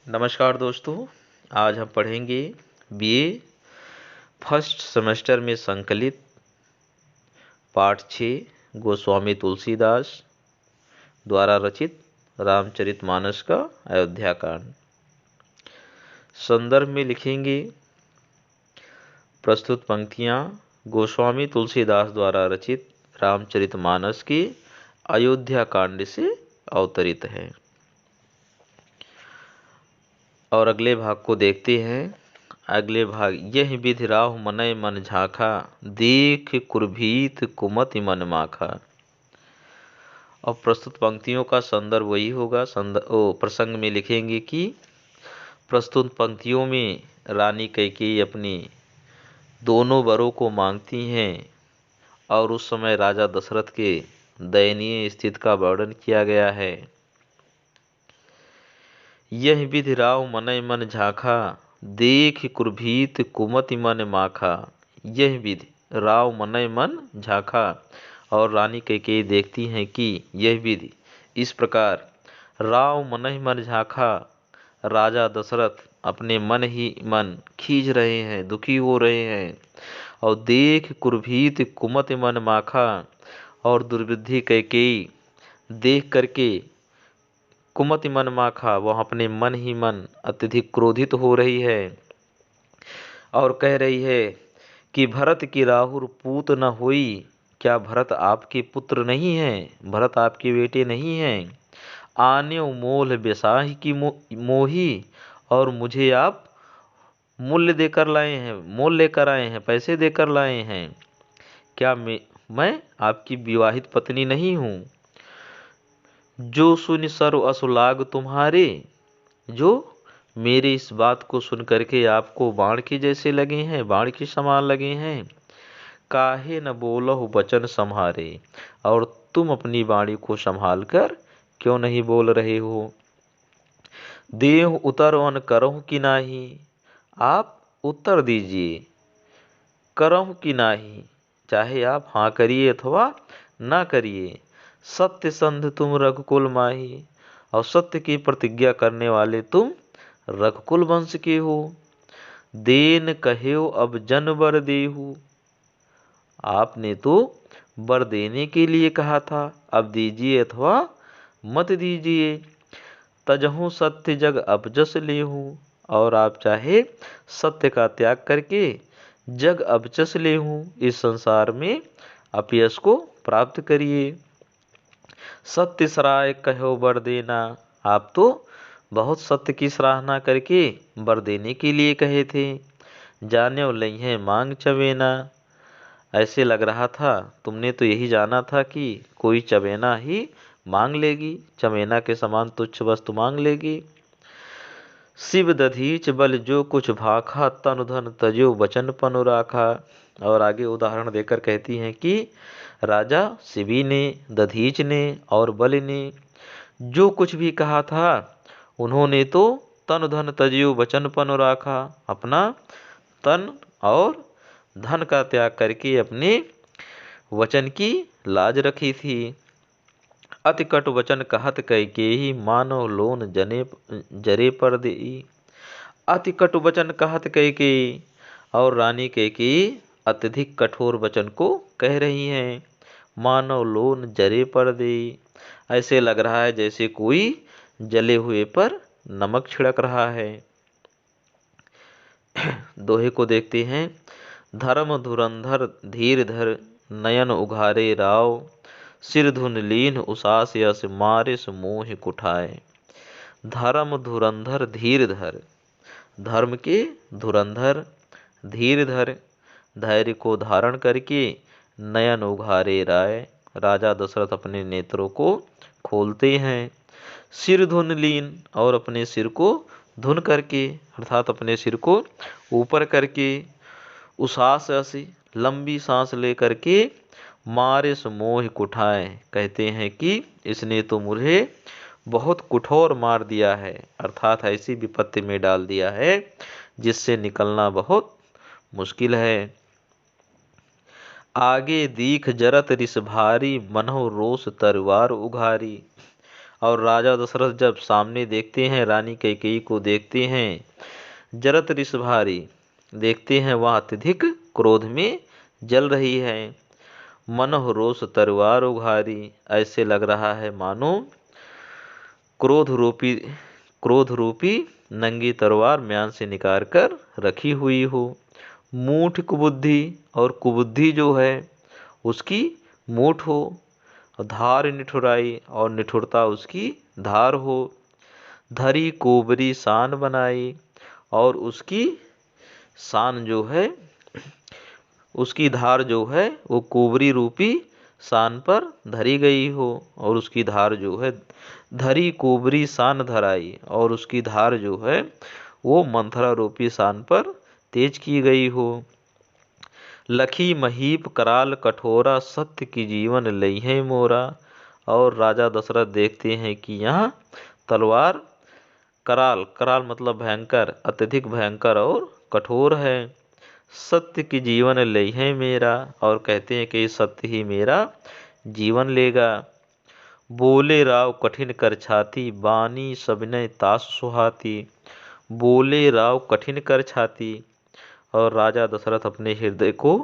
नमस्कार दोस्तों। आज हम पढ़ेंगे बीए फर्स्ट सेमेस्टर में संकलित पाठ 6 गोस्वामी तुलसीदास द्वारा रचित रामचरितमानस का अयोध्या कांड। संदर्भ में लिखेंगे प्रस्तुत पंक्तियां गोस्वामी तुलसीदास द्वारा रचित रामचरितमानस के अयोध्या कांड से अवतरित है। और अगले भाग को देखते हैं। अगले भाग यह विधि राहु मनय मन झाखा, देख कुरभीत कुमति मन माखा। और प्रस्तुत पंक्तियों का संदर्भ वही होगा। प्रसंग में लिखेंगे कि प्रस्तुत पंक्तियों में रानी कैकेयी अपनी दोनों वरों को मांगती हैं और उस समय राजा दशरथ के दयनीय स्थिति का वर्णन किया गया है। यह विधि राव मनय मन झाखा, देख कुरभीत कुमति मन माखा। यह विधि राव मनय मन झाखा, और रानी कैकेयी देखती हैं कि यह विधि इस प्रकार राव मनय मन झाखा, राजा दशरथ अपने मन ही मन खींच रहे हैं, दुखी हो रहे हैं। और देख कुरभीत कुमति मन माखा, और दुर्बुद्धि कैकेयी देख करके कुमति मन माखा, वह अपने मन ही मन अत्यधिक क्रोधित हो रही है और कह रही है कि भरत की राहुर पूत न होई। क्या भरत आपके पुत्र नहीं हैं? भरत आपके बेटे नहीं हैं? आने मोल बेसाही की मोही, और मुझे आप मूल्य देकर लाए हैं, मोल लेकर आए हैं, पैसे देकर लाए हैं। क्या मैं आपकी विवाहित पत्नी नहीं हूँ? जो सुन सर्व असुलाग तुम्हारे, जो मेरी इस बात को सुन करके आपको बाण के जैसे लगे हैं, बाण के समान लगे हैं। काहे न बोलहु बचन संहारे, और तुम अपनी वाणी को संभाल कर क्यों नहीं बोल रहे हो? देह उतर अन करहु कि नाही, आप उत्तर दीजिए, करहु कि नाही, चाहे आप हाँ करिए अथवा ना करिए। सत्य संध तुम रघुकुल माही, और सत्य की प्रतिज्ञा करने वाले तुम रघुकुल वंश के हो। देन कह्यो अब जन वर देहु, आपने तो वर देने के लिए कहा था, अब दीजिए अथवा मत दीजिए। तजहु सत्य जग अपजस लेहु, और आप चाहे सत्य का त्याग करके जग अपजस लेहु, इस संसार में अपयश को प्राप्त करिए। सत्य सराय कहो वर देना, आप तो बहुत सत्य की सराहना करके वर देने के लिए कहे थे। जाने लई है मांग चवेना, ऐसे लग रहा था तुमने तो यही जाना था कि कोई चवेना ही मांग लेगी, चवेना के समान तुच्छ वस्तु मांग लेगी। शिव दधीच बल जो कुछ भाखा, तनु धन तजो वचन पनु राखा। और आगे उदाहरण देकर कहती हैं कि राजा शिवी ने, दधीच ने और बल ने जो कुछ भी कहा था, उन्होंने तो तन धन तजियो वचन पनु राखा, अपना तन और धन का त्याग करके अपने वचन की लाज रखी थी। अति कट वचन कहत कैकेयी, मानव लोन जने जरे पर देई। अति कट वचन कहत कैकेयी, और रानी कैकेयी अत्यधिक कठोर वचन को कह रही हैं। मानव लोन जरे पर देई, ऐसे लग रहा है जैसे कोई जले हुए पर नमक छिड़क रहा है। दोहे को देखते हैं। धर्म धुरंधर धीर धर, नयन उघारे राव, सिर धुन लीन उसास यस मारे मोह कुठाए। धर्म धुरंधर धीर धर, धर्म के धुरंधर धीर धर, धैर्य को धारण करके नयन उघारे राय, राजा दशरथ अपने नेत्रों को खोलते हैं। सिर धुन लीन, और अपने सिर को धुन करके अर्थात अपने सिर को ऊपर करके, उसास ऐसी लंबी सांस ले करके, मारे मोह कुठाए, कहते हैं कि इसने तो मुझे बहुत कठोर मार दिया है, अर्थात ऐसी विपत्ति में डाल दिया है जिससे निकलना बहुत मुश्किल है। आगे दीख जरत रिस भारी, मनहु रोष तरवार उघारी। और राजा दशरथ जब सामने देखते हैं, रानी कैकेयी को देखते हैं, जरत रिस भारी, देखते हैं वह अत्यधिक क्रोध में जल रही है। मनोह रोष तलवार उघारी, ऐसे लग रहा है मानो क्रोध रूपी नंगी तलवार म्यान से निकाल कर रखी हुई हो। मूठ कुबुद्धि, और कुबुद्धि जो है उसकी मूठ हो। धार निठुराई, और निठुरता उसकी धार हो। धरी कोबरी शान बनाई, और उसकी शान जो है, उसकी धार जो है वो कोबरी रूपी शान पर धरी गई हो, और उसकी धार जो है, धरी कोबरी शान धराई, और उसकी धार जो है वो मंथरा रूपी शान पर तेज की गई हो। लखी महीप कराल कठोरा, सत्य की जीवन लई है मोरा। और राजा दशरथ देखते हैं कि यहाँ तलवार कराल, कराल मतलब भयंकर, अत्यधिक भयंकर और कठोर है। सत्य की जीवन लई है मेरा, और कहते हैं कि सत्य ही मेरा जीवन लेगा। बोले राव कठिन कर छाती, बानी सविनय तास सुहाती। बोले राव कठिन कर छाती, और राजा दशरथ अपने हृदय को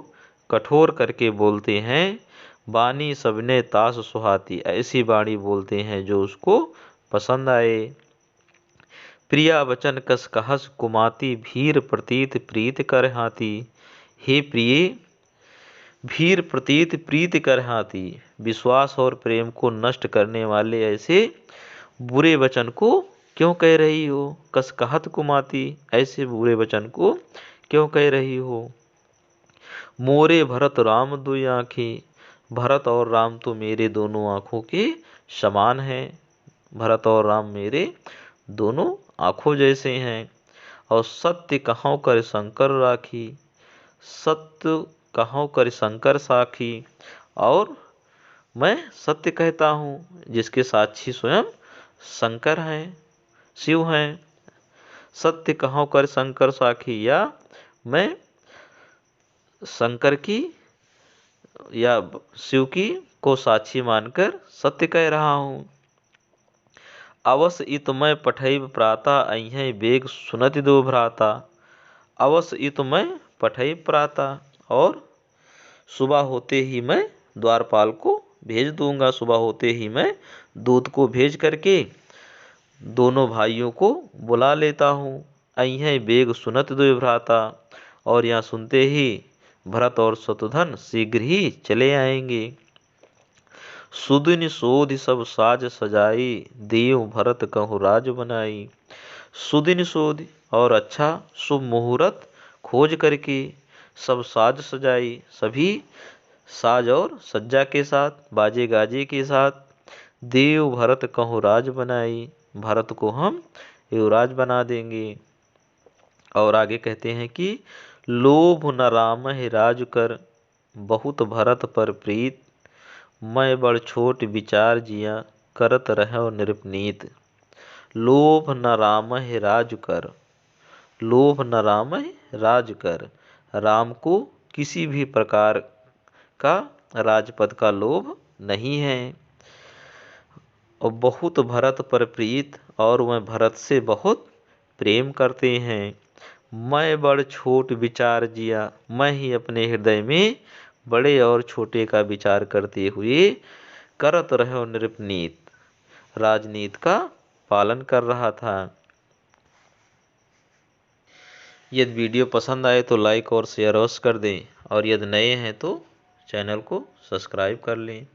कठोर करके बोलते हैं। बानी सविनय तास सुहाती, ऐसी वाणी बोलते हैं जो उसको पसंद आए। प्रिया वचन कस कहस कुमाती, भीर प्रतीत प्रीत कर हाथी। हे प्रिय, भीर प्रतीत प्रीत कर हाथी, विश्वास और प्रेम को नष्ट करने वाले ऐसे बुरे वचन को क्यों कह रही हो। कस कहत कुमाती, ऐसे बुरे वचन को क्यों कह रही हो। मोरे भरत राम दुई आँखें, भरत और राम तो मेरे दोनों आँखों के समान हैं। भरत और राम मेरे दोनों आँखों जैसे हैं। और सत्य कहाँ कर शंकर राखी, सत्य कहाँ कर शंकर साखी। और मैं सत्य कहता हूँ जिसके साक्षी स्वयं शंकर हैं, शिव हैं। सत्य कहाँ कर शंकर साखी, या मैं शंकर की या शिव की को साक्षी मानकर सत्य कह रहा हूँ। अवश्य इत मैं पठैब प्राता, अहिं बेग सुनति दो भ्राता। अवश्य इत मैं पठैब प्राता, और सुबह होते ही मैं द्वारपाल को भेज दूंगा। सुबह होते ही मैं दूत को भेज करके दोनों भाइयों को बुला लेता हूँ। अहिं बेग सुनत दो भ्राता, और यहाँ सुनते ही भरत और शत्रुघ्न शीघ्र ही चले आएंगे। सुदिन सोधि सब साज सजाई, देव भरत कहु राज बनाई। सुदिन सोधि, और अच्छा शुभ मुहूर्त खोज करके, सब साज सजाई, सभी साज और सज्जा के साथ, बाजे गाजे के साथ। देव भरत कहु राज बनाई, भरत को हम युवराज बना देंगे। और आगे कहते हैं कि लोभ न राम है राज कर, बहुत भरत पर प्रीत। मैं बड़ छोट विचार जिया, करत रहो निरपनीत। लोभ न राम है राज कर, लोभ न राम है राज कर। राम को किसी भी प्रकार का राजपद का लोभ नहीं है। और बहुत भरत पर प्रीत, और वह भरत से बहुत प्रेम करते हैं। मैं बड़ छोट विचार जिया, मैं ही अपने हृदय में बड़े और छोटे का विचार करते हुए करत रहो निरपनीत, राजनीति का पालन कर रहा था। यदि वीडियो पसंद आए तो लाइक और शेयर अवश्य कर दें, और यदि नए हैं तो चैनल को सब्सक्राइब कर लें।